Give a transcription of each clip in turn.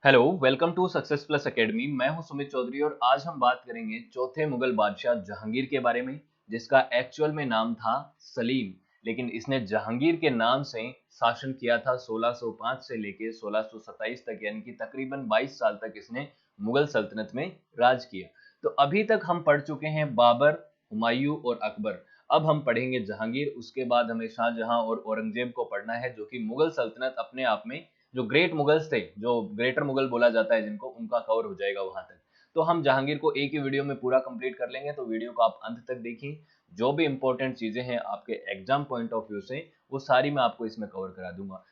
Hello, welcome to success plus academy. मैं हूं सुमित चौधरी और आज हम बात करेंगे चौथे मुगल बादशाह जहांगीर के बारे में, जिसका एक्चुअल में नाम था सलीम। लेकिन इसने जहांगीर के नाम से शासन किया था 1605 से लेके 1627 तक, यानी कि तकरीबन 22 साल तक इसने मुगल सल्तनत में राज किया। तो अभी तक हम पढ़ चुके हैं बाबर, हुमायूं और अकबर। अब हम पढ़ेंगे जहांगीर। उसके बाद हमें शाहजहां और औरंगजेब को पढ़ना है, जो कि मुगल सल्तनत अपने आप में, जो ग्रेट मुगल्स थे, जो ग्रेटर मुगल बोला जाता है जिनको, उनका कवर हो जाएगा वहां तक। तो हम जहांगीर को एक ही वीडियो में पूरा कंप्लीट कर लेंगे, तो वीडियो को आप अंत तक देखिए। जो भी इंपॉर्टेंट चीजें हैं आपके एग्जाम पॉइंट ऑफ व्यू से, वो सारी मैं आपको इसमें कवर करा दूंगा,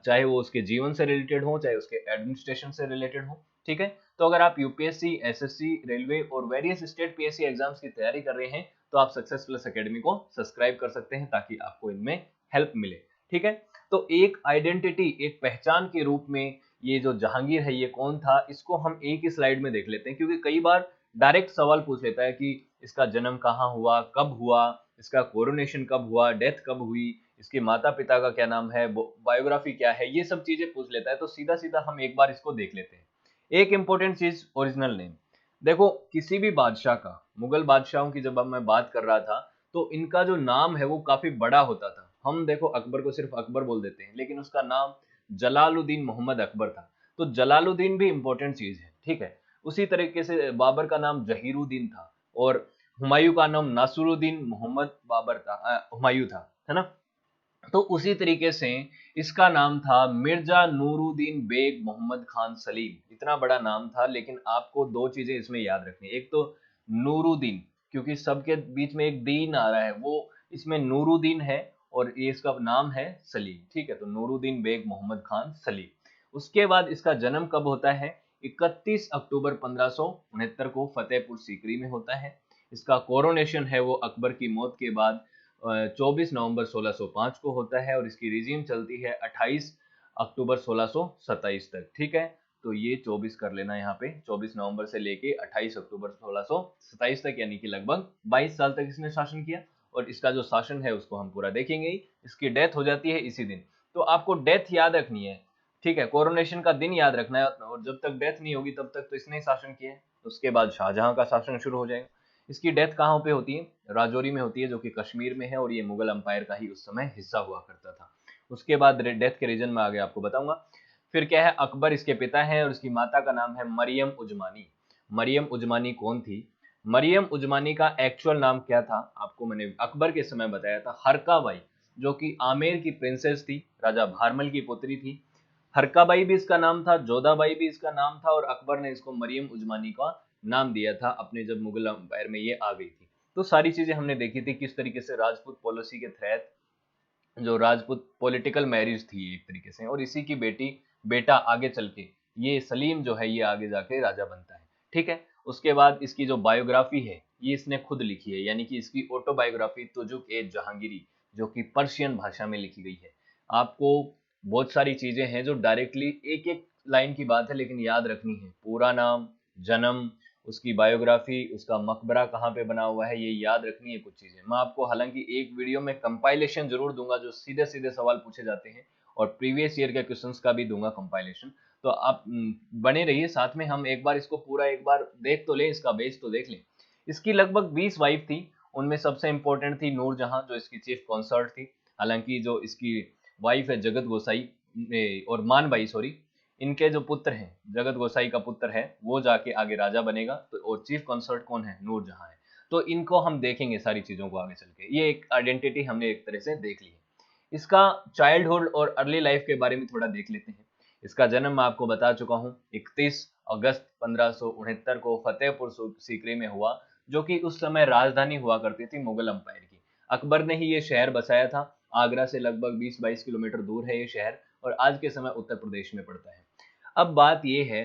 चाहे वो उसके जीवन से रिलेटेड हो, चाहे उसके एडमिनिस्ट्रेशन से रिलेटेड हो। ठीक है। तो अगर आप यूपीएससी, एसएससी, रेलवे और वेरियस स्टेट पीएससी एग्जाम्स की तैयारी कर रहे हैं, तो आप सक्सेस प्लस एकेडमी को सब्सक्राइब कर सकते हैं, ताकि आपको इनमें हेल्प मिले। ठीक है। तो एक आइडेंटिटी, एक पहचान के रूप में ये जो जहांगीर है ये कौन था, इसको हम एक ही स्लाइड में देख लेते हैं, क्योंकि कई बार डायरेक्ट सवाल पूछ लेता है कि इसका जन्म कहाँ हुआ, कब हुआ, इसका कोरोनेशन कब हुआ, डेथ कब हुई, इसके माता पिता का क्या नाम है, बायोग्राफी क्या है, ये सब चीजें पूछ लेता है। तो सीधा सीधा हम एक बार इसको देख लेते हैं। एक इंपॉर्टेंट चीज, ओरिजिनल नेम। देखो, किसी भी बादशाह का, मुगल बादशाहों की जब अब मैं बात कर रहा था, तो इनका जो नाम है वो काफी बड़ा होता था। हम देखो अकबर को सिर्फ अकबर बोल देते हैं, लेकिन उसका नाम जलालुद्दीन मोहम्मद अकबर था। तो जलालुद्दीन भी इंपॉर्टेंट चीज है। ठीक है। उसी तरीके से बाबर का नाम जहीरुद्दीन था, और हुमायूं का नाम नासरुद्दीन मोहम्मद बाबर था, हुमायूं था, है ना। तो उसी तरीके से इसका नाम था मिर्जा नूरुद्दीन बेग मोहम्मद खान सलीम। इतना बड़ा नाम था, लेकिन आपको दो चीजें इसमें याद रखनी है। एक तो नूरुद्दीन, क्योंकि सबके बीच में एक दीन आ रहा है, वो इसमें नूरुद्दीन है, और ये इसका नाम है सलीम। ठीक है। तो नूरुद्दीन बेग मोहम्मद खान सलीम। उसके बाद इसका जन्म कब होता है? 31 अक्टूबर 1569 को फतेहपुर सीकरी में होता है। इसका कोरोनेशन है वो अकबर की मौत के बाद 24 नवंबर 1605 को होता है, और इसकी रिजीम चलती है 28 अक्टूबर 1627 तक। ठीक है। तो ये 24 कर लेना यहाँ पे, 24 नवंबर से लेके 28 अक्टूबर 1627 तक, यानी कि लगभग 22 साल तक इसने शासन किया। और इसका जो शासन है उसको हम पूरा देखेंगे ही। इसकी डेथ हो जाती है इसी दिन। तो आपको डेथ याद रखनी है। ठीक है। कोरोनेशन का दिन याद रखना है, और जब तक डेथ नहीं होगी तब तक तो इसने ही शासन किया है। उसके बाद शाहजहां का शासन शुरू हो जाएगा। इसकी डेथ कहाँ पे होती है? राजौरी में होती है, जो कि कश्मीर में है, और ये मुगल अंपायर का ही उस समय हिस्सा हुआ करता था। उसके बाद डेथ के रीजन में आगे आपको बताऊंगा। फिर क्या है, अकबर इसके पिता हैं, और इसकी माता का नाम है मरियम उजमानी। मरियम उजमानी कौन थी? मरियम उजमानी का एक्चुअल नाम क्या था, आपको मैंने अकबर के समय बताया था, हरकाबाई, जो कि आमेर की प्रिंसेस थी, राजा भारमल की पुत्री थी। हरकाबाई भी इसका नाम था, जोधाबाई भी इसका नाम था, और अकबर ने इसको मरियम उजमानी का नाम दिया था अपने, जब मुगल अंपायर में ये आ गई थी। तो सारी चीजें हमने देखी थी, किस तरीके से राजपूत पॉलिसी के तहत जो राजपूत पॉलिटिकल मैरिज थी एक तरीके से, और इसी की बेटा आगे चल के ये सलीम जो है ये आगे जाके राजा बनता है। ठीक है। उसके बाद इसकी जो बायोग्राफी है ये इसने खुद लिखी है, यानी कि इसकी ऑटोबायोग्राफी तुजुक ए जहांगीरी, जो कि पर्शियन भाषा में लिखी गई है। आपको बहुत सारी चीजें हैं जो डायरेक्टली एक एक लाइन की बात है, लेकिन याद रखनी है। पूरा नाम, जन्म, उसकी बायोग्राफी, उसका मकबरा कहाँ पे बना हुआ है, ये याद रखनी है कुछ चीजें। मैं आपको हालांकि एक वीडियो में कंपाइलेशन जरूर दूंगा, जो सीधे सीधे सवाल पूछे जाते हैं, और प्रीवियस ईयर के क्वेश्चंस का भी दूंगा कंपाइलेशन। तो आप बने रहिए साथ में, हम एक बार इसको पूरा एक बार देख तो लें, इसका बेस तो देख लें। इसकी लगभग 20 वाइफ थी। उनमें सबसे इंपॉर्टेंट थी नूरजहां, जो इसकी चीफ कॉन्सर्ट थी। हालांकि जो इसकी वाइफ है जगत गोसाई, और मानबाई, सॉरी, इनके जो पुत्र हैं, जगत गोसाई का पुत्र है, वो जाके आगे राजा बनेगा। तो और चीफ कंसर्ट कौन है? नूरजहां है। तो इनको हम देखेंगे सारी चीजों को आगे चल के। ये एक आइडेंटिटी हमने एक तरह से देख ली है। इसका चाइल्डहुड और अर्ली लाइफ के बारे में थोड़ा देख लेते हैं। इसका जन्म मैं आपको बता चुका हूँ, 31 अगस्त 1569 को फतेहपुर सीकरी में हुआ, जो कि उस समय राजधानी हुआ करती थी मुगल अंपायर की। अकबर ने ही ये शहर बसाया था। आगरा से लगभग 20-22 किलोमीटर दूर है ये शहर, और आज के समय उत्तर प्रदेश में पड़ता है। अब बात यह है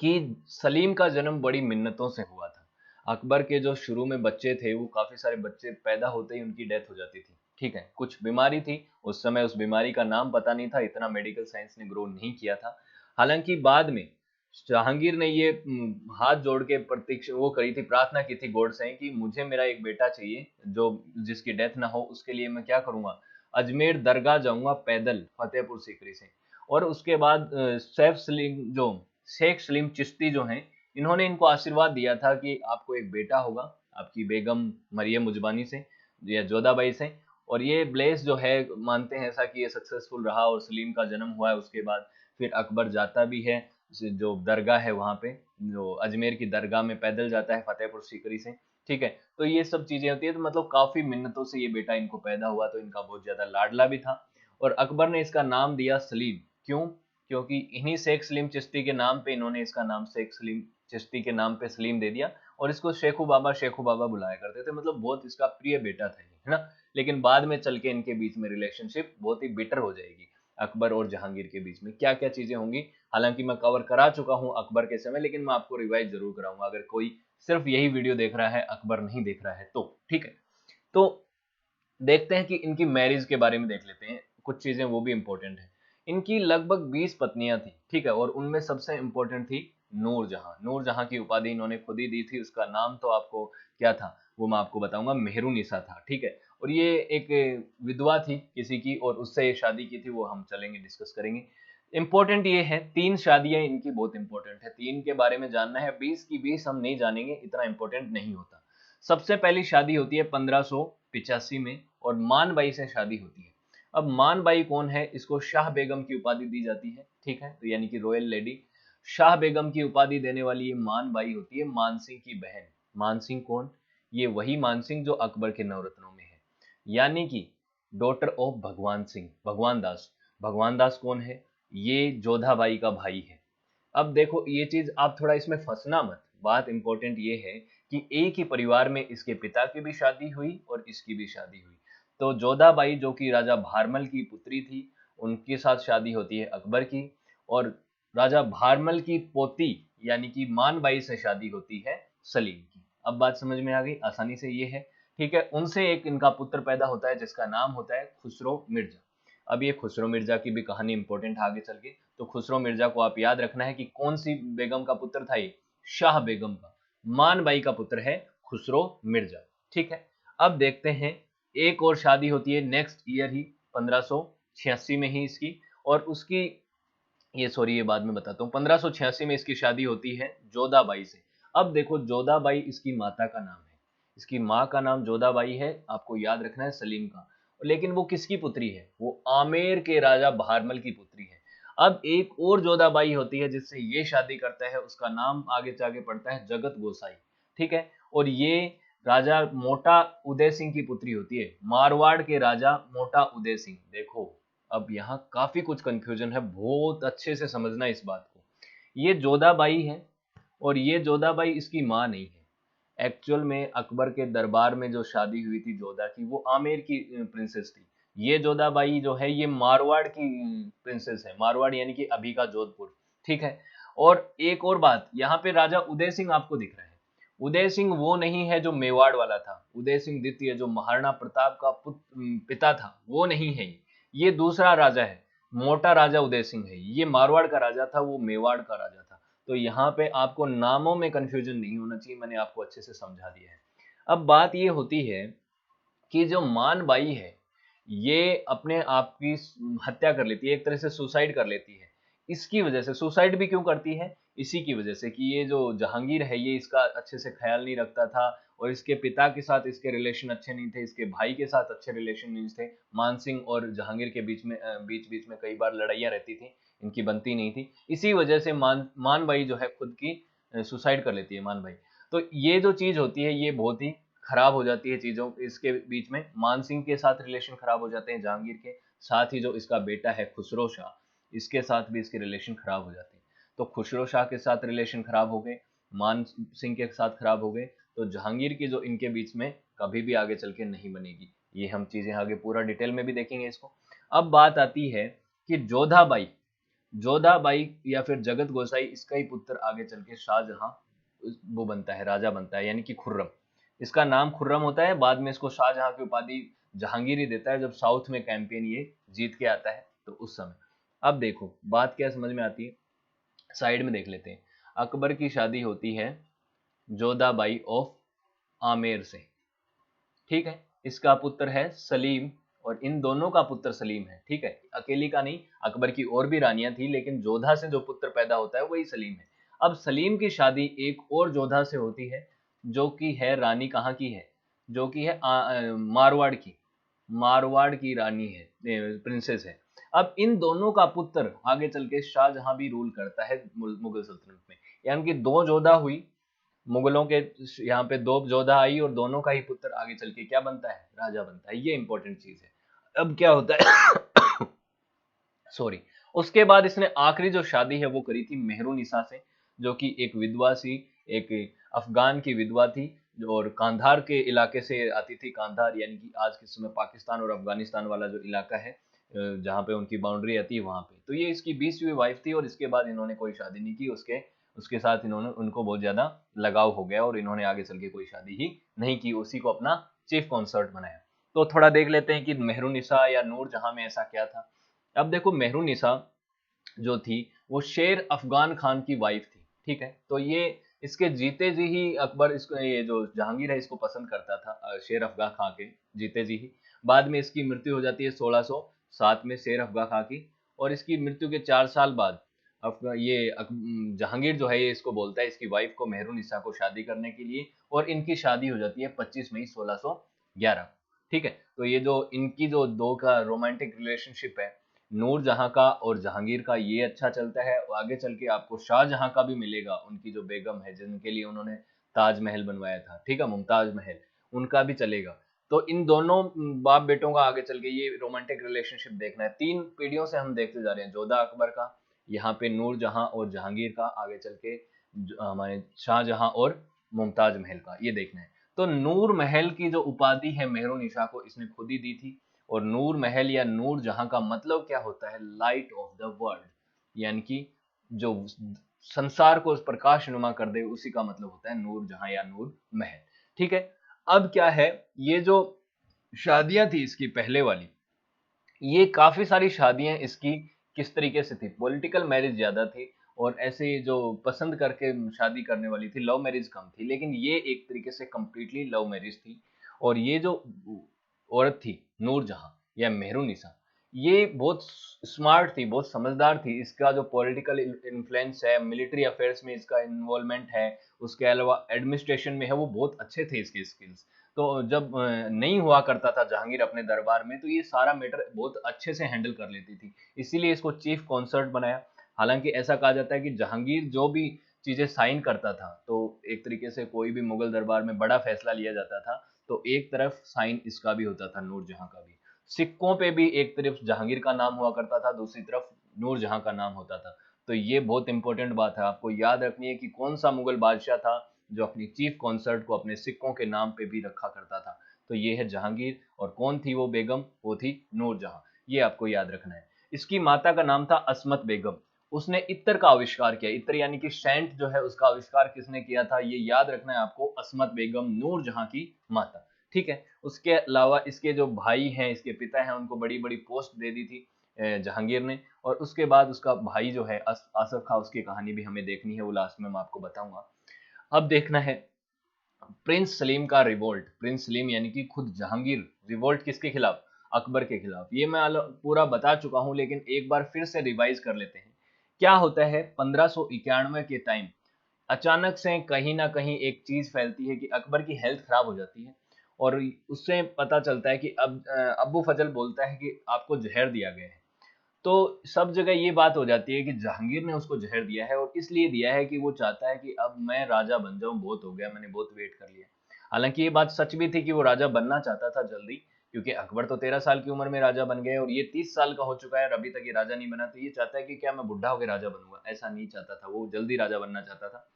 कि सलीम का जन्म बड़ी मिन्नतों से हुआ था। अकबर के जो शुरू में बच्चे थे, वो काफी सारे बच्चे पैदा होते ही उनकी डेथ हो जाती थी। ठीक है। कुछ बीमारी थी उस समय, उस बीमारी का नाम पता नहीं था, इतना मेडिकल साइंस ने ग्रो नहीं किया था। हालांकि बाद में जहांगीर ने ये हाथ जोड़ के प्रतीक्षा वो करी थी, प्रार्थना की थी गॉड से कि मुझे मेरा एक बेटा चाहिए, जो जिसकी डेथ ना हो। उसके लिए मैं क्या करूंगा? अजमेर दरगाह जाऊंगा पैदल फतेहपुर सीकरी से, और उसके बाद शेख सलीम चिश्ती जो हैं, इन्होंने इनको आशीर्वाद दिया था कि आपको एक बेटा होगा आपकी बेगम मरियम मुजबानी से या जोधाबाई से। और ये ब्लेस जो है मानते हैं ऐसा कि ये सक्सेसफुल रहा और सलीम का जन्म हुआ है। उसके बाद फिर अकबर जाता भी है, जो दरगाह है वहां पे, जो अजमेर की दरगाह में पैदल जाता है फतेहपुर सीकरी से। ठीक है, तो ये सब चीजें होती है। तो मतलब काफी मिन्नतों से ये बेटा इनको पैदा हुआ, तो इनका बहुत ज्यादा लाडला भी था। और अकबर ने इसका नाम दिया सलीम। क्यों? क्योंकि इन्हीं शेख सलीम चिश्ती के नाम पे इन्होंने इसका नाम शेख सलीम चिश्ती के नाम पे सलीम दे दिया, और इसको शेखू बाबा बुलाया करते थे। मतलब बहुत इसका प्रिय बेटा था ये, है ना। लेकिन बाद में चल के इनके बीच में रिलेशनशिप बहुत ही बिटर हो जाएगी, अकबर और जहांगीर के बीच में क्या क्या चीजें होंगी। हालांकि मैं कवर करा चुका हूं अकबर के समय, लेकिन मैं आपको रिवाइज जरूर कराऊंगा अगर कोई सिर्फ यही वीडियो देख रहा है, अकबर नहीं देख रहा है तो। ठीक है, तो देखते हैं कि इनकी मैरिज के बारे में देख लेते हैं, कुछ चीजें वो भी इंपॉर्टेंट है। इनकी लगभग 20 पत्नियां थी, ठीक है, और उनमें सबसे इंपॉर्टेंट थी नूरजहां। नूरजहां की उपाधि इन्होंने खुद ही दी थी, उसका नाम तो आपको क्या था वो मैं आपको बताऊंगा, मेहरुनिसा था। ठीक है, और ये एक विधवा थी किसी की, और उससे ये शादी की थी, वो हम चलेंगे डिस्कस करेंगे। इंपॉर्टेंट ये है, 3 शादियां इनकी बहुत इंपॉर्टेंट है, 3 के बारे में जानना है। 20 की 20 हम नहीं जानेंगे, इतना इंपॉर्टेंट नहीं होता। सबसे पहली शादी होती है 1585 में, और मानबाई से शादी होती है। अब मानबाई कौन है? इसको शाह बेगम की उपाधि दी जाती है, ठीक है, तो यानी कि रॉयल लेडी। शाह बेगम की उपाधि देने वाली ये मानबाई होती है मानसिंह की बहन। मानसिंह कौन? ये वही मानसिंह जो अकबर के नवरत्नों में है, यानी कि डॉटर ऑफ भगवान सिंह, भगवान दास। भगवान दास कौन है? ये जोधाबाई का भाई है। अब देखो ये चीज आप थोड़ा इसमें फंसना मत, बात इंपॉर्टेंट ये है कि एक ही परिवार में इसके पिता की भी शादी हुई और इसकी भी शादी हुई। तो जोधाबाई जो कि राजा भारमल की पुत्री थी, उनके साथ शादी होती है अकबर की, और राजा भारमल की पोती यानी कि मानबाई से शादी होती है सलीम की। अब बात समझ में आ गई आसानी से, ये है। ठीक है, उनसे एक इनका पुत्र पैदा होता है जिसका नाम होता है खुसरो मिर्जा। अब ये खुसरो मिर्जा की भी कहानी इंपॉर्टेंट आगे चल के। तो खुसरो मिर्जा को आप याद रखना है कि कौन सी बेगम का पुत्र था ये? शाह बेगम का, मानबाई का पुत्र है खुसरो मिर्जा। ठीक है, अब देखते हैं, एक और शादी होती है नेक्स्ट ईयर ही 1586 में ही इसकी, और उसकी ये सॉरी ये बाद में बताता हूँ। 1586 में इसकी शादी होती है जोधाबाई से। अब देखो जोधाबाई इसकी माता का नाम है, इसकी माँ का नाम जोधाबाई है, आपको याद रखना है सलीम का। लेकिन वो किसकी पुत्री है? वो आमेर के राजा भारमल की पुत्री है। अब एक और जोधाबाई होती है जिससे ये शादी करता है, उसका नाम आगे जाके पड़ता है जगत गोसाई। ठीक है, और ये राजा मोटा उदय सिंह की पुत्री होती है, मारवाड़ के राजा मोटा उदय सिंह। देखो अब यहाँ काफी कुछ कंफ्यूजन है, बहुत अच्छे से समझना इस बात को। ये जोधाबाई है, और ये जोधाबाई इसकी माँ नहीं है। एक्चुअल में अकबर के दरबार में जो शादी हुई थी जोधा की, वो आमेर की प्रिंसेस थी। ये जोधाबाई जो है ये मारवाड़ की प्रिंसेस है, मारवाड़ यानी कि अभी का जोधपुर। ठीक है, और एक और बात, यहाँ पे राजा उदय सिंह आपको दिख रहा है। उदय सिंह वो नहीं है जो मेवाड़ वाला था, उदय सिंह द्वितीय जो महाराणा प्रताप का पिता था, वो नहीं है ये दूसरा राजा है। मोटा राजा उदय सिंह है, ये मारवाड़ का राजा था, वो मेवाड़ का राजा था। तो यहाँ पे आपको नामों में कंफ्यूजन नहीं होना चाहिए, मैंने आपको अच्छे से समझा दिया है। अब बात ये होती है कि जो मानबाई है, ये अपने आप की हत्या कर लेती है, एक तरह से सुसाइड कर लेती है। इसकी वजह से सुसाइड भी क्यों करती है? इसी की वजह से कि ये जो जहांगीर है ये इसका अच्छे से ख्याल नहीं रखता था, और इसके पिता के साथ इसके रिलेशन अच्छे नहीं थे, इसके भाई के साथ अच्छे रिलेशन नहीं थे। मान सिंह और जहांगीर के बीच में बीच बीच में कई बार लड़ाइयाँ रहती थी, इनकी बनती नहीं थी। इसी वजह से मानबाई जो है खुद की सुसाइड कर लेती है मानबाई। तो ये जो चीज होती है ये बहुत ही खराब हो जाती है चीजों इसके बीच में। मान सिंह के साथ रिलेशन खराब हो जाते हैं जहांगीर के, साथ ही जो इसका बेटा है खुसरो शाह, इसके साथ भी इसके रिलेशन खराब हो जाते हैं। तो खुसरो शाह के साथ रिलेशन खराब हो गए, मान सिंह के साथ खराब हो गए, तो जहांगीर की जो इनके बीच में कभी भी आगे चल के नहीं बनेगी। ये हम चीजें आगे पूरा डिटेल में भी देखेंगे इसको। अब बात आती है कि जोधाबाई, जोधाबाई या फिर जगत गोसाई, इसका ही पुत्र आगे चल के शाहजहां वो बनता है, राजा बनता है, यानी कि खुर्रम। इसका नाम खुर्रम होता है, बाद में इसको शाहजहां की उपाधि जहांगीर ही देता है जब साउथ में कैंपेन ये जीत के आता है तो उस समय। अब देखो बात क्या समझ में आती है, साइड में देख लेते हैं। अकबर की शादी होती है जोधाबाई ऑफ आमेर से। ठीक है, इसका पुत्र है सलीम, और इन दोनों का पुत्र सलीम है। ठीक है, अकेली का नहीं, अकबर की और भी रानियां थी, लेकिन जोधा से जो पुत्र पैदा होता है वही सलीम है। अब सलीम की शादी एक और जोधा से होती है, जो कि है रानी कहाँ की है, जो कि है मारवाड़ की, मारवाड़ की रानी है, प्रिंसेस है। अब इन दोनों का पुत्र आगे चल के शाहजहां भी रूल करता है मुगल सल्तनत में। यानी कि दो जोधा हुई मुगलों के, यहाँ पे दो जोधा आई और दोनों का ही पुत्र आगे चल के क्या बनता है, राजा बनता है। ये इंपॉर्टेंट चीज है। अब क्या होता है सॉरी, उसके बाद इसने आखिरी जो शादी है वो करी थी मेहरुनिसा से, जो कि एक विधवा सी, एक अफगान की विधवा थी, और कांधार के इलाके से आती थी। कांधार यानी कि आज के समय पाकिस्तान और अफगानिस्तान वाला जो इलाका है, जहाँ पे उनकी बाउंड्री आती है वहां पे। तो ये इसकी 20वीं वाइफ थी, और इसके बाद इन्होंने कोई शादी नहीं की। उसके उसके साथ इन्होंने, उनको बहुत ज्यादा लगाव हो गया और इन्होंने आगे चल के कोई शादी ही नहीं की, उसी को अपना चीफ कॉन्सर्ट बनाया। तो थोड़ा देख लेते हैं कि मेहरुनिसा या नूर जहां में ऐसा क्या था। अब देखो, मेहरुनिसा जो थी वो शेर अफगान खान की वाइफ थी। ठीक है, तो ये इसके जीते जी ही अकबर, इसको ये जो जहांगीर है इसको पसंद करता था, शेर अफगान खां के जीते जी ही। बाद में इसकी मृत्यु हो जाती है 1607 में शेर अफगान खां की, और इसकी मृत्यु के 4 साल बाद जहांगीर जो है ये इसको बोलता है, इसकी वाइफ को, मेहरुनिसा को शादी करने के लिए, और इनकी शादी हो जाती है 25 मई 1611। ठीक है, तो ये जो इनकी जो दो का रोमांटिक रिलेशनशिप है, नूरजहां का और जहांगीर का, ये अच्छा चलता है। और आगे चल के आपको शाहजहां का भी मिलेगा, उनकी जो बेगम है जिनके लिए उन्होंने ताजमहल बनवाया था, ठीक है, मुमताज महल, उनका भी चलेगा। तो इन दोनों बाप बेटों का आगे चल के ये रोमांटिक रिलेशनशिप देखना है। 3 पीढ़ियों से हम देखते जा रहे हैं, जोधा अकबर का, यहाँ पे नूरजहां और जहांगीर का, आगे चल के हमारे शाहजहां और मुमताज महल का, ये देखना है। तो नूर महल की जो उपाधि है मेहरुनिसा को इसने खुद ही दी थी। और नूर महल या नूर जहां का मतलब क्या होता है, लाइट ऑफ द वर्ल्ड, यानी कि जो संसार को प्रकाशनुमा कर दे, उसी का मतलब होता है नूर जहां या नूर महल। ठीक है, अब क्या है, ये जो शादियां थी इसकी पहले वाली, ये काफी सारी शादियां इसकी किस तरीके से थी, पॉलिटिकल मैरिज ज्यादा थी, और ऐसे जो पसंद करके शादी करने वाली थी, लव मैरिज कम थी। लेकिन ये एक तरीके से कंप्लीटली लव मैरिज थी। और ये जो औरत थी नूरजहां या मेहरुनिसा, ये बहुत स्मार्ट थी, बहुत समझदार थी। इसका जो पॉलिटिकल इन्फ्लुएंस है, मिलिट्री अफेयर्स में इसका इन्वॉल्वमेंट है, उसके अलावा एडमिनिस्ट्रेशन में है, वो बहुत अच्छे थे इसके स्किल्स। तो जब नहीं हुआ करता था जहांगीर अपने दरबार में, तो ये सारा मैटर बहुत अच्छे से हैंडल कर लेती थी, इसीलिए इसको चीफ कॉन्सर्ट बनाया। हालांकि ऐसा कहा जाता है कि जहांगीर जो भी चीजें साइन करता था, तो एक तरीके से कोई भी मुगल दरबार में बड़ा फैसला लिया जाता था, तो एक तरफ साइन इसका भी होता था, नूरजहां का भी। सिक्कों पे भी एक तरफ जहांगीर का नाम हुआ करता था, दूसरी तरफ नूरजहां का नाम होता था। तो ये बहुत इंपॉर्टेंट बात है, आपको याद रखनी है कि कौन सा मुगल बादशाह था जो अपनी चीफ कॉन्सर्ट को अपने सिक्कों के नाम पे भी रखा करता था। तो ये है जहांगीर, और कौन थी वो बेगम, वो थी नूरजहां। ये आपको याद रखना है। इसकी माता का नाम था असमत बेगम। उसने इत्र का आविष्कार किया, इत्र यानी कि सेंट जो है, उसका आविष्कार किसने किया था, ये याद रखना है आपको, असमत बेगम, नूरजहां की माता। ठीक है, उसके अलावा इसके जो भाई हैं, इसके पिता हैं, उनको बड़ी बड़ी पोस्ट दे दी थी जहांगीर ने। और उसके बाद उसका भाई जो है आसफ खां, उसकी कहानी भी हमें देखनी है, वो लास्ट में मैं आपको बताऊंगा। अब देखना है प्रिंस सलीम का रिवोल्ट। प्रिंस सलीम यानी कि खुद जहांगीर, रिवोल्ट किसके खिलाफ, अकबर के खिलाफ। ये मैं पूरा बता चुका हूं, लेकिन एक बार फिर से रिवाइज कर लेते हैं। क्या होता है, 1591 के टाइम अचानक से कहीं ना कहीं एक चीज फैलती है कि अकबर की हेल्थ खराब हो जाती है, और उससे पता चलता है कि अब अब्बू फजल बोलता है कि आपको जहर दिया गया है। तो सब जगह ये बात हो जाती है कि जहांगीर ने उसको जहर दिया है, और इसलिए दिया है कि वो चाहता है कि अब मैं राजा बन जाऊं, बहुत हो गया, मैंने बहुत वेट कर लिया। हालांकि ये बात सच भी थी कि वो राजा बनना चाहता था जल्दी, क्योंकि अकबर तो 13 साल की उम्र में राजा बन गए, और ये 30 साल का हो चुका है और अभी तक ये राजा नहीं बना। तो ये चाहता है कि क्या मैं बुढ़ा होकर राजा बनूंगा, ऐसा नहीं चाहता था, वो जल्दी राजा बनना चाहता था।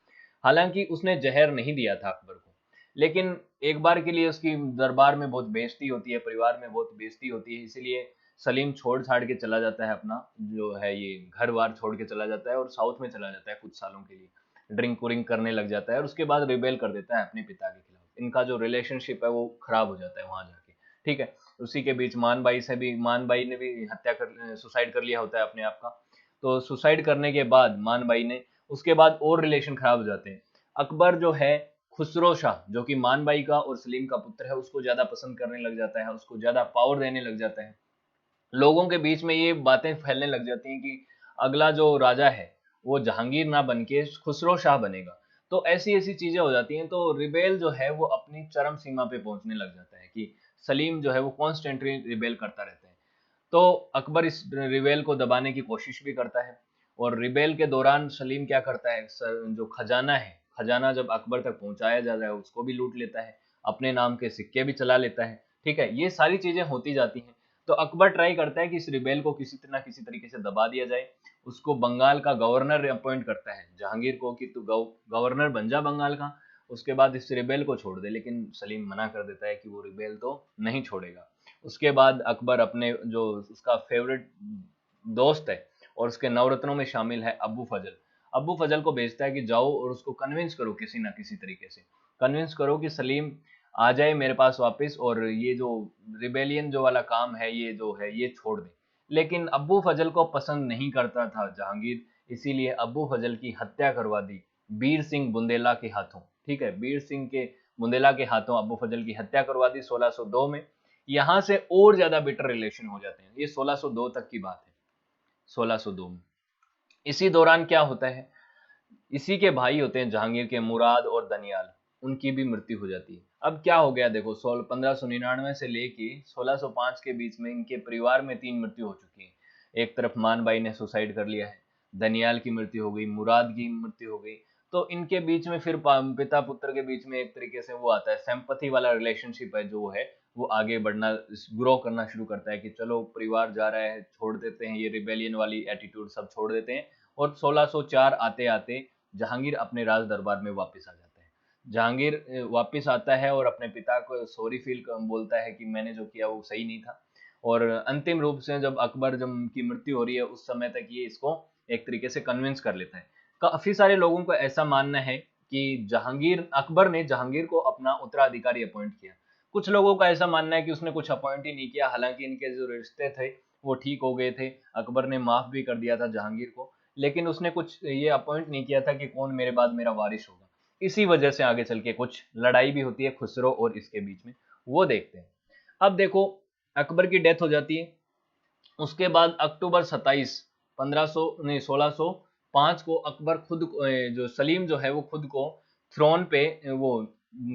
हालांकि उसने जहर नहीं दिया था अकबर को, लेकिन एक बार के लिए उसकी दरबार में बहुत बेइज्जती होती है, परिवार में बहुत बेइज्जती होती है, इसीलिए सलीम छोड़ छाड़ के चला जाता है, अपना जो है ये घर बार छोड़ के चला जाता है, और साउथ में चला जाता है कुछ सालों के लिए, ड्रिंक व्रिंक करने लग जाता है, और उसके बाद रिबेल कर देता है अपने पिता के खिलाफ। इनका जो रिलेशनशिप है वो खराब हो जाता है वहां जाके। ठीक है, उसी के बीच मान बाई ने भी हत्या कर, सुसाइड कर लिया होता है अपने आप का। तो सुसाइड करने के बाद मान बाई ने, उसके बाद और रिलेशन खराब हो जाते हैं। अकबर जो है खुसरो शाह जो कि मानबाई का और सलीम का पुत्र है उसको ज्यादा पसंद करने लग जाता है, उसको ज्यादा पावर देने लग जाता है। लोगों के बीच में ये बातें फैलने लग जाती हैं कि अगला जो राजा है वो जहांगीर ना बन के खुसरो शाह बनेगा। तो ऐसी ऐसी चीजें हो जाती हैं, तो रिबेल जो है वो अपनी चरम सीमा पे पहुंचने लग जाता है कि सलीम जो है वो कॉन्स्टेंटली रिबेल करता रहता है। तो अकबर इस रिबेल को दबाने की कोशिश भी करता है, और रिबेल के दौरान सलीम क्या करता है, जो खजाना है, खजाना जब अकबर तक पहुंचाया जा रहा है उसको भी लूट लेता है, अपने नाम के सिक्के भी चला लेता है। ठीक है, ये सारी चीजें होती जाती हैं। तो अकबर ट्राई करता है कि इस रिबेल को किसी न किसी तरीके से दबा दिया जाए। उसको बंगाल का गवर्नर अपॉइंट करता है जहांगीर को कि तू गवर्नर बन जा बंगाल का, उसके बाद इस रिबेल को छोड़ दे। लेकिन सलीम मना कर देता है कि वो रिबेल तो नहीं छोड़ेगा। उसके बाद अकबर अपने जो उसका फेवरेट दोस्त है और उसके नवरत्नों में शामिल है अब्बू फजल, अब्बू फजल को भेजता है कि जाओ और उसको कन्विंस करो किसी ना किसी तरीके से, कन्विंस करो कि सलीम आ जाए मेरे पास वापस और ये जो रिबेलियन जो वाला काम है ये जो है ये छोड़ दे। लेकिन अब्बू फजल को पसंद नहीं करता था जहांगीर, इसीलिए अब्बू फजल की हत्या करवा दी बीर सिंह बुंदेला के हाथों। ठीक है, बीर सिंह के बुंदेला के हाथों अब्बू फजल की हत्या करवा दी 1602 में। यहां से और ज्यादा बिटर रिलेशन हो जाते हैं, ये 1602 तक की बात है। 1602 में इसी दौरान क्या होता है, इसी के भाई होते हैं जहांगीर के मुराद और दनियाल, उनकी भी मृत्यु हो जाती है। अब क्या हो गया देखो, 1599 से लेके 1605 के बीच में इनके परिवार में 3 मृत्यु हो चुकी है। एक तरफ मानबाई ने सुसाइड कर लिया है, दनियाल की मृत्यु हो गई, मुराद की मृत्यु हो गई। तो इनके बीच में फिर पिता पुत्र के बीच में एक तरीके से वो आता है, सिंपैथी वाला रिलेशनशिप है जो है वो आगे बढ़ना, ग्रो करना शुरू करता है कि चलो परिवार जा रहा है, छोड़ देते हैं ये रिबेलियन वाली एटीट्यूड, सब छोड़ देते हैं। और 1604 आते आते जहांगीर अपने राज दरबार में वापस आ जाता है। जहांगीर वापस आता है और अपने पिता को सॉरी फील बोलता है कि मैंने जो किया वो सही नहीं था। और अंतिम रूप से जब अकबर जब की मृत्यु हो रही है उस समय तक ये इसको एक तरीके से कन्विंस कर लेता है। काफी सारे लोगों को ऐसा मानना है कि जहांगीर अकबर ने जहांगीर को अपना उत्तराधिकारी अपॉइंट किया। कुछ लोगों का ऐसा मानना है कि उसने कुछ अपॉइंट ही नहीं किया, हालांकि इनके जो रिश्ते थे वो ठीक हो गए थे, अकबर ने माफ भी कर दिया था जहांगीर को। लेकिन उसने कुछ ये अपॉइंट नहीं किया था कि कौन मेरे बाद मेरा वारिस होगा। इसी वजह से आगे चल के कुछ लड़ाई भी होती है खुसरो और इसके बीच में, वो देखते हैं। अब देखो, अकबर की डेथ हो जाती है। उसके बाद अक्टूबर 27 1500 नहीं 1605 को अकबर खुद जो सलीम जो है वो खुद को थ्रोन पे वो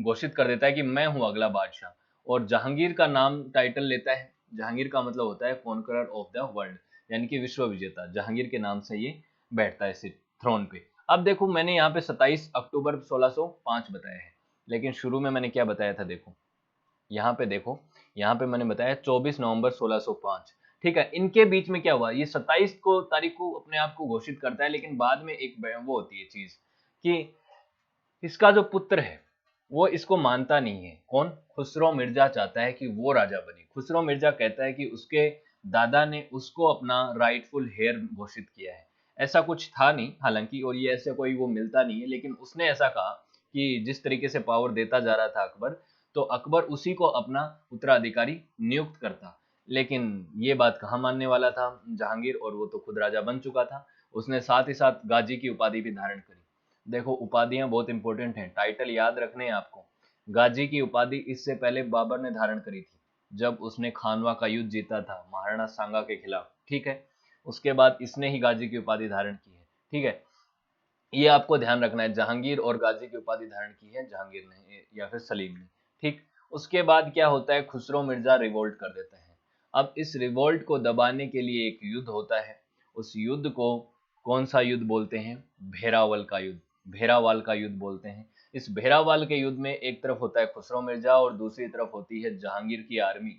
घोषित कर देता है कि मैं हूं अगला बादशाह, और जहांगीर का नाम टाइटल लेता है। जहांगीर का मतलब होता है कॉन्करर ऑफ द वर्ल्ड, यानी कि विश्व विजेता। जहांगीर के नाम से ये बैठता है सिर्फ थ्रोन पे। अब देखो, मैंने यहाँ पे 27 अक्टूबर 1605 बताया है, लेकिन शुरू में मैंने क्या बताया था, देखो यहाँ पे देखो, यहाँ पे मैंने बताया 24 नवंबर 1605। ठीक है, इनके बीच में क्या हुआ, ये 27 को तारीख को अपने आप को घोषित करता है, लेकिन बाद में एक वो होती है चीज कि इसका जो पुत्र है वो इसको मानता नहीं है। कौन? खुसरो मिर्जा चाहता है कि वो राजा बने। खुसरो मिर्जा कहता है कि उसके दादा ने उसको अपना राइटफुल हेयर घोषित किया है। ऐसा कुछ था नहीं हालांकि, और ये ऐसे कोई वो मिलता नहीं है, लेकिन उसने ऐसा कहा कि जिस तरीके से पावर देता जा रहा था अकबर, तो अकबर उसी को अपना उत्तराधिकारी नियुक्त करता। लेकिन ये बात कहाँ मानने वाला था जहांगीर, और वो तो खुद राजा बन चुका था। उसने साथ ही साथ गाजी की उपाधि भी धारण करी। देखो, उपाधियां बहुत इंपॉर्टेंट हैं, टाइटल याद रखने हैं आपको। गाजी की उपाधि इससे पहले बाबर ने धारण करी थी जब उसने खानवा का युद्ध जीता था महाराणा सांगा के खिलाफ। ठीक है, उसके बाद इसने ही गाजी की उपाधि धारण की है। ठीक है, ये आपको ध्यान रखना है, जहांगीर और गाजी की उपाधि धारण की है जहांगीर ने या फिर सलीम ने। ठीक, उसके बाद क्या होता है, खुसरो मिर्जा रिवोल्ट कर देता है। अब इस रिवोल्ट को दबाने के लिए एक युद्ध होता है। उस युद्ध को कौन सा युद्ध बोलते हैं? भेरावल का युद्ध, भेरावाल का युद्ध बोलते हैं। इस भेरावाल के युद्ध में एक तरफ होता है खुसरो मिर्जा और दूसरी तरफ होती है जहांगीर की आर्मी।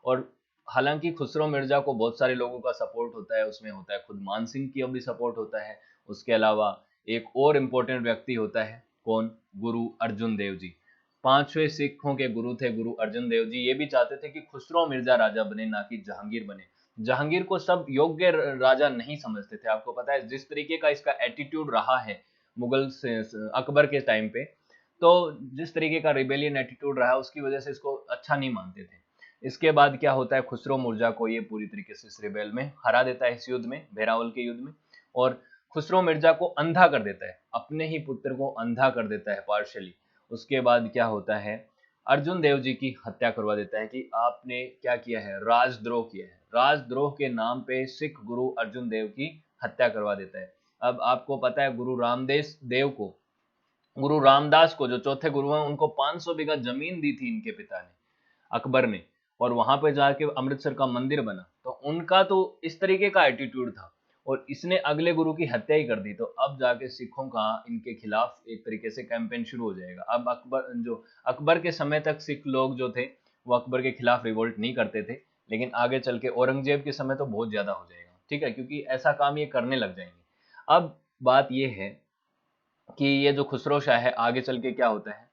और हालांकि खुसरो मिर्जा को बहुत सारे लोगों का सपोर्ट होता है, उसमें होता है खुद मान सिंह की भी सपोर्ट होता है। उसके अलावा एक और इम्पोर्टेंट व्यक्ति होता है, कौन? गुरु अर्जुन देव जी। पांचवें सिखों के गुरु थे गुरु अर्जुन देव जी। ये भी चाहते थे कि खुसरो मिर्जा राजा बने, ना कि जहांगीर बने। जहांगीर को सब योग्य राजा नहीं समझते थे। आपको पता है जिस तरीके का इसका एटीट्यूड रहा है मुगल से अकबर के टाइम पे, तो जिस तरीके का रिबेलियन एटीट्यूड रहा उसकी वजह से इसको अच्छा नहीं मानते थे। इसके बाद क्या होता है, खुसरो मिर्जा को ये पूरी तरीके से इस रिबेल में हरा देता है, इस युद्ध में, भेरावल के युद्ध में। और खुसरो मिर्जा को अंधा कर देता है, अपने ही पुत्र को अंधा कर देता है पार्शली। उसके बाद क्या होता है, अर्जुन देव जी की हत्या करवा देता है कि आपने क्या किया है, राजद्रोह किया है। राजद्रोह के नाम पे सिख गुरु अर्जुन देव की हत्या करवा देता है। अब आपको पता है गुरु रामदास को जो चौथे गुरु हैं उनको 500 बीघा जमीन दी थी इनके पिता ने, अकबर ने, और वहां पे जाके अमृतसर का मंदिर बना। तो उनका तो इस तरीके का एटीट्यूड था, और इसने अगले गुरु की हत्या ही कर दी। तो अब जाके सिखों का इनके खिलाफ एक तरीके से कैंपेन शुरू हो जाएगा। अब अकबर के समय तक सिख लोग जो थे वो अकबर के खिलाफ रिवोल्ट नहीं करते थे, लेकिन आगे चल के औरंगजेब के समय तो बहुत ज्यादा हो जाएगा, ठीक है, क्योंकि ऐसा काम ये करने लग जाएंगे। अब बात ये है कि ये जो खुसरो शाह है आगे चल के क्या होता है,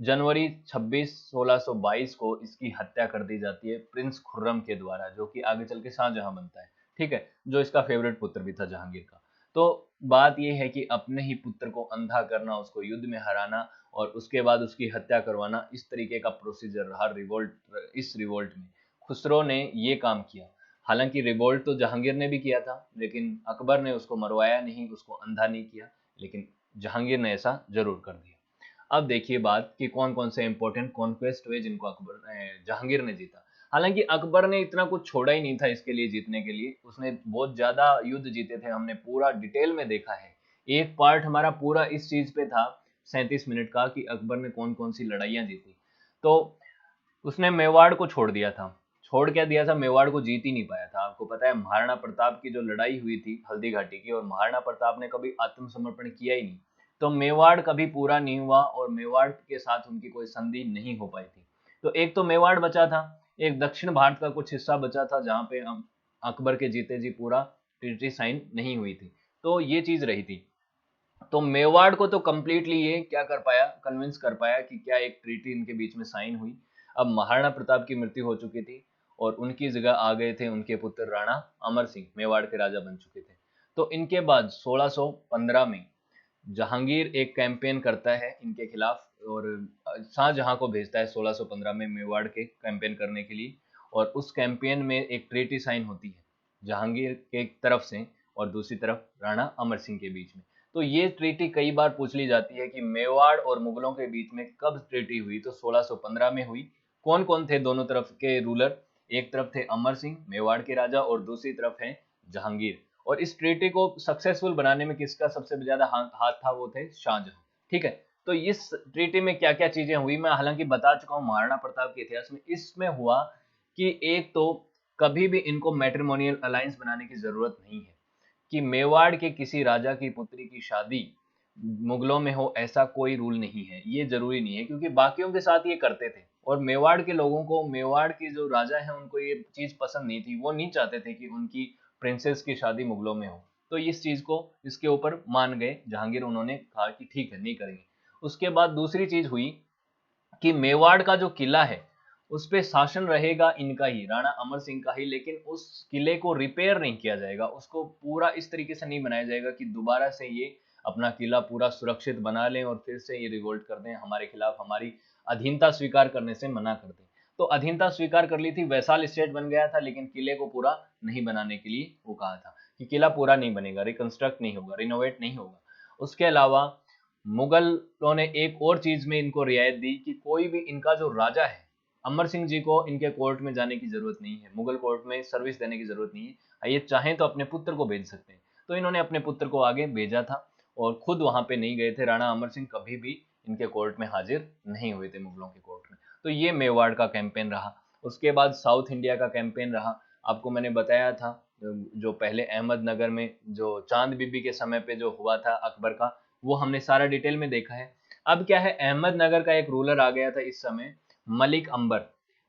जनवरी 26 1622 को इसकी हत्या कर दी जाती है प्रिंस खुर्रम के द्वारा, जो कि आगे चल के शाहजहां बनता है, ठीक है, जो इसका फेवरेट पुत्र भी था जहांगीर का। तो बात यह है कि अपने ही पुत्र को अंधा करना, उसको युद्ध में हराना और उसके बाद उसकी हत्या करवाना, इस तरीके का प्रोसीजर रहा रिवोल्ट। इस रिवोल्ट में खुसरो ने ये काम किया। हालांकि रिवोल्ट तो जहांगीर ने भी किया था, लेकिन अकबर ने उसको मरवाया नहीं, उसको अंधा नहीं किया, लेकिन जहांगीर ने ऐसा जरूर कर दिया। अब देखिए बात कि कौन कौन से इंपॉर्टेंट कॉन्क्वेस्ट हुए जिनको जहांगीर ने जीता। हालांकि अकबर ने इतना कुछ छोड़ा ही नहीं था इसके लिए जीतने के लिए, उसने बहुत ज्यादा युद्ध जीते थे, हमने पूरा डिटेल में देखा है। एक पार्ट हमारा पूरा इस चीज पे था 37 मिनट का कि अकबर ने कौन कौन सी लड़ाइयां जीती। तो उसने मेवाड़ को छोड़ दिया था। छोड़ क्या दिया था, मेवाड़ को जीत ही नहीं पाया था। आपको पता है महाराणा प्रताप की जो लड़ाई हुई थी हल्दी घाटी की, और महाराणा प्रताप ने कभी आत्मसमर्पण किया ही नहीं, तो मेवाड़ कभी पूरा नहीं हुआ और मेवाड़ के साथ उनकी कोई संधि नहीं हो पाई थी। तो एक तो मेवाड़ बचा था, एक दक्षिण भारत का कुछ हिस्सा बचा था जहां पे अकबर के जीते जी पूरा ट्रीटी साइन नहीं हुई थी। तो ये चीज रही थी। तो मेवाड़ को तो कंप्लीटली ये क्या कर पाया, कन्विंस कर पाया कि क्या एक ट्रीटी इनके बीच में साइन हुई। अब महाराणा प्रताप की मृत्यु हो चुकी थी और उनकी जगह आ गए थे उनके पुत्र राणा अमर सिंह, मेवाड़ के राजा बन चुके थे। तो इनके बाद 1615 में जहांगीर एक कैंपेन करता है इनके खिलाफ, और शाहजहां को भेजता है 1615 में मेवाड़ के कैंपेन करने के लिए। और उस कैंपेन में एक ट्रीटी साइन होती है जहांगीर के तरफ से और दूसरी तरफ राणा अमर सिंह के बीच में। तो ये ट्रीटी कई बार पूछ ली जाती है कि मेवाड़ और मुगलों के बीच में कब ट्रीटी हुई, तो 1615 में हुई। कौन कौन थे दोनों तरफ के रूलर, एक तरफ थे अमर सिंह मेवाड़ के राजा और दूसरी तरफ है जहांगीर। और इस ट्रीटी को सक्सेसफुल बनाने में किसका सबसे ज्यादा हाथ था, वो थे शाहजहां, ठीक है। तो इस ट्रीटी में क्या क्या चीजें हुई मैं हालांकि बता चुका हूँ महाराणा प्रताप के इतिहास में। इसमें हुआ कि एक तो कभी भी इनको मैट्रिमोनियल अलायंस बनाने की जरूरत नहीं है, कि मेवाड़ के किसी राजा की पुत्री की शादी मुगलों में हो ऐसा कोई रूल नहीं है, ये जरूरी नहीं है, क्योंकि बाकियों के साथ ये करते थे। और मेवाड़ के लोगों को, मेवाड़ के जो राजा है उनको ये चीज पसंद नहीं थी, वो नहीं चाहते थे कि उनकी प्रिंसेस की शादी मुगलों में हो। तो इस चीज को इसके ऊपर मान गए जहांगीर, उन्होंने कहा कि ठीक है नहीं करेंगे। उसके बाद दूसरी चीज हुई कि मेवाड़ का जो किला है उस पे शासन रहेगा इनका ही, राणा अमर सिंह का ही, लेकिन उस किले को रिपेयर नहीं किया जाएगा, उसको पूरा इस तरीके से नहीं बनाया जाएगा कि दोबारा से ये अपना किला पूरा सुरक्षित बना लें और फिर से ये रिवोल्ट कर दें हमारे खिलाफ, हमारी अधीनता स्वीकार करने से मना कर दें। तो अधीनता स्वीकार कर ली थी, वैसाल स्टेट बन गया था, लेकिन किले को पूरा नहीं बनाने के लिए वो कहा था कि किला पूरा नहीं बनेगा, रिकंस्ट्रक्ट नहीं होगा, रिनोवेट नहीं होगा। उसके अलावा मुगलों ने एक और चीज में इनको रियायत दी कि कोई भी इनका जो राजा है अमर सिंह जी को इनके कोर्ट में जाने की जरूरत नहीं है, मुगल कोर्ट में सर्विस देने की जरूरत नहीं है, ये चाहें तो अपने पुत्र को भेज सकते हैं। तो इन्होंने अपने पुत्र को आगे भेजा था और खुद वहां पे नहीं गए थे। राणा अमर सिंह कभी भी इनके कोर्ट में हाजिर नहीं हुए थे मुगलों के कोर्ट में। तो ये मेवाड़ का कैंपेन रहा। उसके बाद साउथ इंडिया का कैंपेन रहा। आपको मैंने बताया था जो पहले अहमदनगर में जो चांद बीबी के समय पे जो हुआ था अकबर का, वो हमने सारा डिटेल में देखा है। अब क्या है, अहमदनगर का एक रूलर आ गया था इस समय, मलिक अंबर।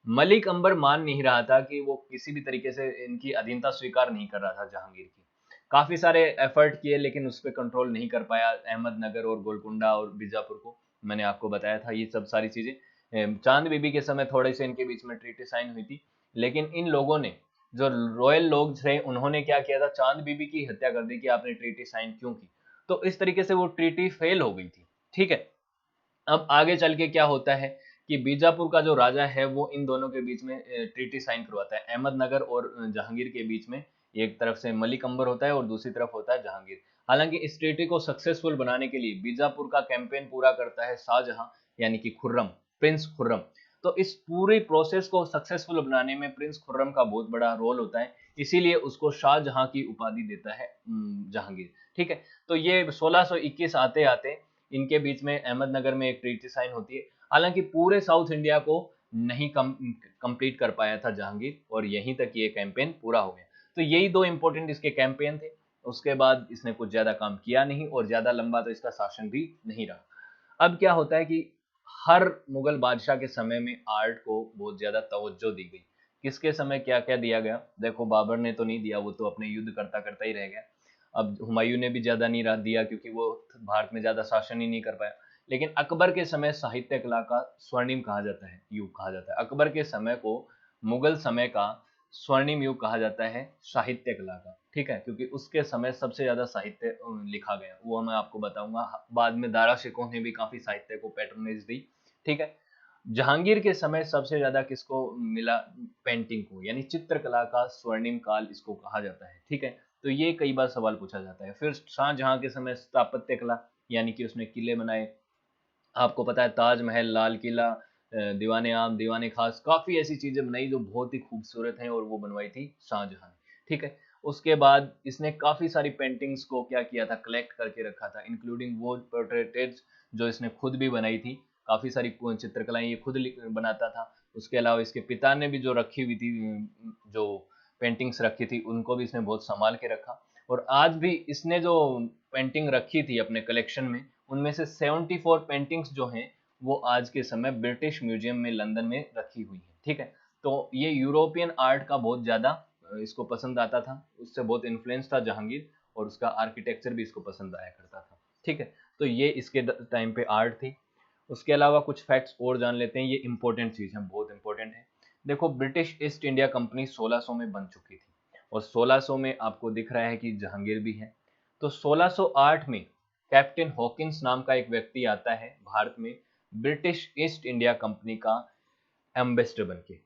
मलिक अंबर मान नहीं रहा था कि वो किसी भी तरीके से इनकी अधीनता स्वीकार नहीं कर रहा था जहांगीर की। काफी सारे एफर्ट किए लेकिन उस पर कंट्रोल नहीं कर पाया अहमदनगर और गोलकुंडा और बीजापुर को। मैंने आपको बताया था ये सब सारी चीजें। चांद बीबी के समय थोड़े से इनके बीच में ट्रीटी साइन हुई थी, लेकिन इन लोगों ने, जो रॉयल लोग थे, उन्होंने क्या किया था, चांद बीबी की हत्या कर दी कि आपने ट्रीटी साइन क्यों की। तो इस तरीके से वो ट्रीटी फेल हो गई थी, ठीक है। अब आगे चल के क्या होता है कि बीजापुर का जो राजा है वो इन दोनों के बीच में ट्रीटी साइन करवाता है, अहमदनगर और जहांगीर के बीच में। एक तरफ से मलिक अंबर होता है और दूसरी तरफ होता है जहांगीर। हालांकि इस ट्रीटी को सक्सेसफुल बनाने के लिए बीजापुर का कैंपेन पूरा करता है शाहजहां। यानी कि खुर्रम, प्रिंस खुर्रम। तो इस पूरी प्रोसेस को सक्सेसफुल बनाने में प्रिंस खुर्रम का बहुत बड़ा रोल होता है, इसीलिए उसको शाहजहां की उपाधि देता है जहांगीर। ठीक है, तो ये 1621 आते आते इनके बीच में अहमदनगर में एक ट्रीटी साइन होती है। हालांकि पूरे साउथ इंडिया को नहीं कंप्लीट कर पाया था जहांगीर, और यहीं तक ये कैंपेन पूरा हो गया। तो यही दो इंपॉर्टेंट इसके कैंपेन थे। उसके बाद इसने कुछ ज्यादा काम किया नहीं, और ज्यादा लंबा तो इसका शासन भी नहीं रहा। अब क्या होता है कि हर मुगल बादशाह के समय में आर्ट को बहुत ज्यादा तवज्जो दी गई। किसके समय क्या क्या दिया गया, देखो बाबर ने तो नहीं दिया, वो तो अपने युद्ध करता करता ही रह गया। अब हुमायूं ने भी ज्यादा नहीं दिया, क्योंकि वो भारत में ज्यादा शासन ही नहीं कर पाया। लेकिन अकबर के समय साहित्य कला का स्वर्णिम कहा जाता है, युग कहा जाता है। अकबर के समय को मुगल समय का स्वर्णिम युग कहा जाता है साहित्य कला का। ठीक है, क्योंकि उसके समय सबसे ज्यादा साहित्य लिखा गया, वो मैं आपको बताऊंगा। बाद में दारा शिकोह ने भी काफी साहित्य को पैट्रोनेज दी। ठीक है, जहांगीर के समय सबसे ज्यादा किसको मिला, पेंटिंग को, यानी चित्रकला का स्वर्णिम काल इसको कहा जाता है। ठीक है, तो ये कई बार सवाल पूछा जाता है। फिर शाहजहां के समय स्थापत्य कला, यानी कि उसने किले बनाए, आपको पता है ताजमहल, लाल किला, दीवाने आम, दीवाने खास, काफी ऐसी चीजें बनाई जो बहुत ही खूबसूरत हैं, और वो बनवाई थी शाहजहां ने। ठीक है, उसके बाद इसने काफी सारी पेंटिंग्स को क्या किया था, कलेक्ट करके रखा था, इंक्लूडिंग वो पोर्ट्रेटेज जो इसने खुद भी बनाई थी। काफी सारी चित्रकलाएं ये खुद बनाता था। उसके अलावा इसके पिता ने भी जो रखी हुई थी, जो पेंटिंग्स रखी थी, उनको भी इसने बहुत संभाल के रखा। और आज भी इसने जो पेंटिंग रखी थी अपने कलेक्शन में, उनमें से 74 पेंटिंग्स जो हैं वो आज के समय ब्रिटिश म्यूजियम में लंदन में रखी हुई है। ठीक है, तो ये यूरोपियन आर्ट का बहुत ज्यादा इसको पसंद आता था, उससे बहुत इन्फ्लुएंस था जहांगीर, और उसका आर्किटेक्चर भी इसको पसंद आया करता था। ठीक है, तो ये इसके टाइम पे आर्ट थी। उसके अलावा कुछ फैक्ट्स और जान लेते हैं, ये इंपॉर्टेंट चीज है, बहुत इंपॉर्टेंट है। देखो, ब्रिटिश ईस्ट इंडिया कंपनी 1600 में बन चुकी थी, और 1600 में आपको दिख रहा है कि जहांगीर भी है। तो 1608 में कैप्टन हॉकिंस नाम का एक व्यक्ति आता है भारत में, ब्रिटिश ईस्ट इंडिया कंपनी का एम्बेसडर बन के।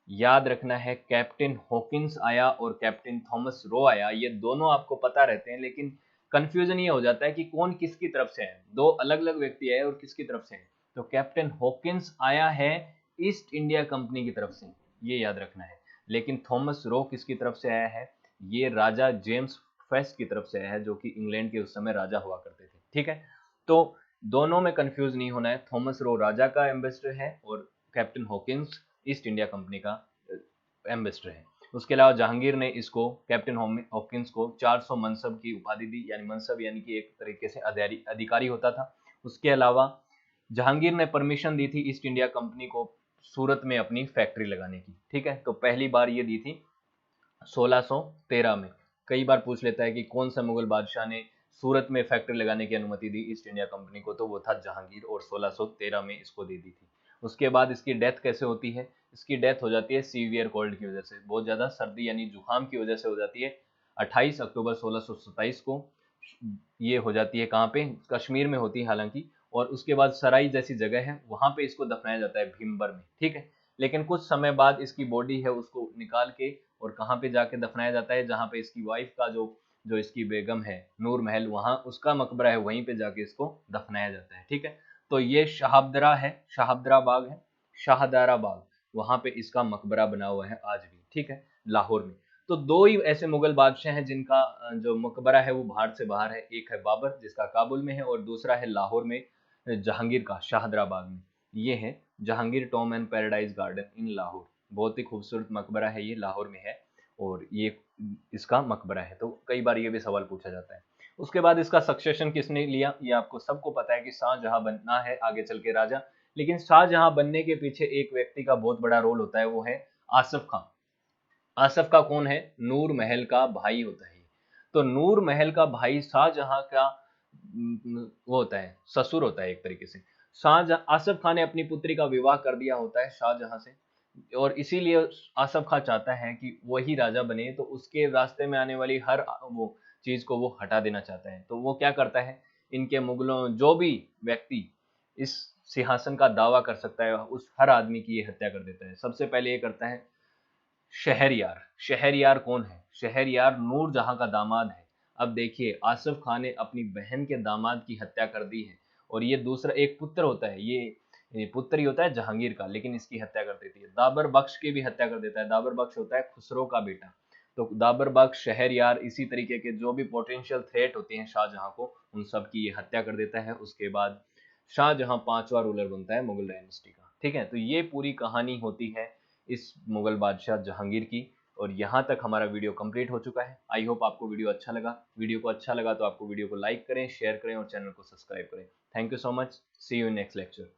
याद रखना है, कैप्टन हॉकिंस आया और कैप्टन थॉमस रो आया, ये दोनों आपको पता रहते हैं, लेकिन कंफ्यूजन ये हो जाता है कि कौन किसकी तरफ से है, दो अलग अलग व्यक्ति आए और किसकी तरफ से है। तो कैप्टन हॉकिंस आया है ईस्ट इंडिया कंपनी की तरफ से, ये याद रखना है। लेकिन थॉमस रो किसकी तरफ से आया है, ये राजा जेम्स फेस्ट की तरफ से आया है, जो कि इंग्लैंड के उस समय राजा हुआ करते थे। ठीक है, तो दोनों में कंफ्यूज नहीं होना है, थॉमस रो राजा का एम्बेसडर है, और captain Hawkins east India company का एम्बेसडर है। उसके अलावा जहांगीर ने इसको, कैप्टन हॉकिंस को 400 मनसब की उपाधि दी, यानी मनसब यानी कि एक तरीके से अधिकारी होता था। उसके अलावा जहांगीर ने परमिशन दी थी ईस्ट इंडिया कंपनी को सूरत में अपनी फैक्ट्री लगाने की। ठीक है, तो पहली बार ये दी थी 1613 में। कई बार पूछ लेता है कि कौन सा मुगल बादशाह ने सूरत में फैक्ट्री लगाने की अनुमति दी ईस्ट इंडिया कंपनी को, तो वो था जहांगीर, और 1613 में इसको दे दी थी। उसके बाद इसकी डेथ कैसे होती है, इसकी डेथ हो जाती है सीवियर कोल्ड की वजह से, बहुत ज्यादा सर्दी यानी जुकाम की वजह से हो जाती है। 28 अक्टूबर 1627 को ये हो जाती है, कहाँ पे, कश्मीर में होती है हालांकि। और उसके बाद सराई जैसी जगह है, वहां पे इसको दफनाया जाता है, भीमबर में। ठीक है, लेकिन कुछ समय बाद इसकी बॉडी है उसको निकाल के, और कहाँ पे जाके दफनाया जाता है, जहाँ पे इसकी वाइफ का जो जो इसकी बेगम है नूर महल, वहां उसका मकबरा है, वहीं पे जाके इसको दफनाया जाता है। ठीक है, तो ये शाहबदरा है, शाहबदरा बाग है, शाहदारा बाग, वहां पे इसका मकबरा बना हुआ है आज भी। ठीक है, लाहौर में। तो दो ही ऐसे मुगल बादशाह हैं जिनका जो मकबरा है वो भारत से बाहर है, एक है बाबर जिसका काबुल में है, और दूसरा है लाहौर में जहांगीर का, शाहदरा बाग में। ये है Jahangir Tom and paradise garden इन लाहौर, बहुत ही खूबसूरत मकबरा है, ये लाहौर में है, और ये इसका मकबरा है। तो कई बार ये भी सवाल पूछा जाता है। उसके बाद इसका सक्सेशन किसने लिया, ये आपको सबको पता है कि शाहजहां बनना है आगे चल के राजा। लेकिन शाहजहां बनने के पीछे एक व्यक्ति का बहुत बड़ा रोल होता है, वो है आसफ खान। आसफ का कौन है, नूर महल का भाई होता है। तो नूर महल का भाई शाहजहां का वो होता है, ससुर होता है एक तरीके से। शाहजहां, आसफ खान ने अपनी पुत्री का विवाह कर दिया होता है शाहजहां से, और इसीलिए आसफ खान चाहता है कि वही राजा बने, तो उसके रास्ते में आने वाली हर वो चीज को वो हटा देना चाहता है। तो वो क्या करता है, इनके मुगलों जो भी व्यक्ति इस सिंहासन का दावा कर सकता है, उस हर आदमी की ये हत्या कर देता है। सबसे पहले ये करता है शहरयार। शहरयार कौन है, शहरयार नूरजहां का दामाद है। अब देखिए, आसिफ खान ने अपनी बहन के दामाद की हत्या कर दी है, और ये दूसरा एक पुत्र होता है, ये ये पुत्र ही होता है जहांगीर का, लेकिन इसकी हत्या कर देती है। दाबर बख्श की भी हत्या कर देता है। दाबर बख्श होता है खुसरो का बेटा। तो दाबर बख्श, शहरयार, इसी तरीके के जो भी पोटेंशियल थ्रेट होते हैं शाहजहां को, उन सब की ये हत्या कर देता है। उसके बाद शाहजहां पांचवा रूलर बनता है मुगल डायनेस्टी का। ठीक है, तो ये पूरी कहानी होती है इस मुगल बादशाह जहांगीर की। और यहाँ तक हमारा वीडियो कंप्लीट हो चुका है। आई होप आपको वीडियो अच्छा लगा। वीडियो को अच्छा लगा तो आपको वीडियो को लाइक करें, शेयर करें और चैनल को सब्सक्राइब करें। Thank you so much. See you in next lecture.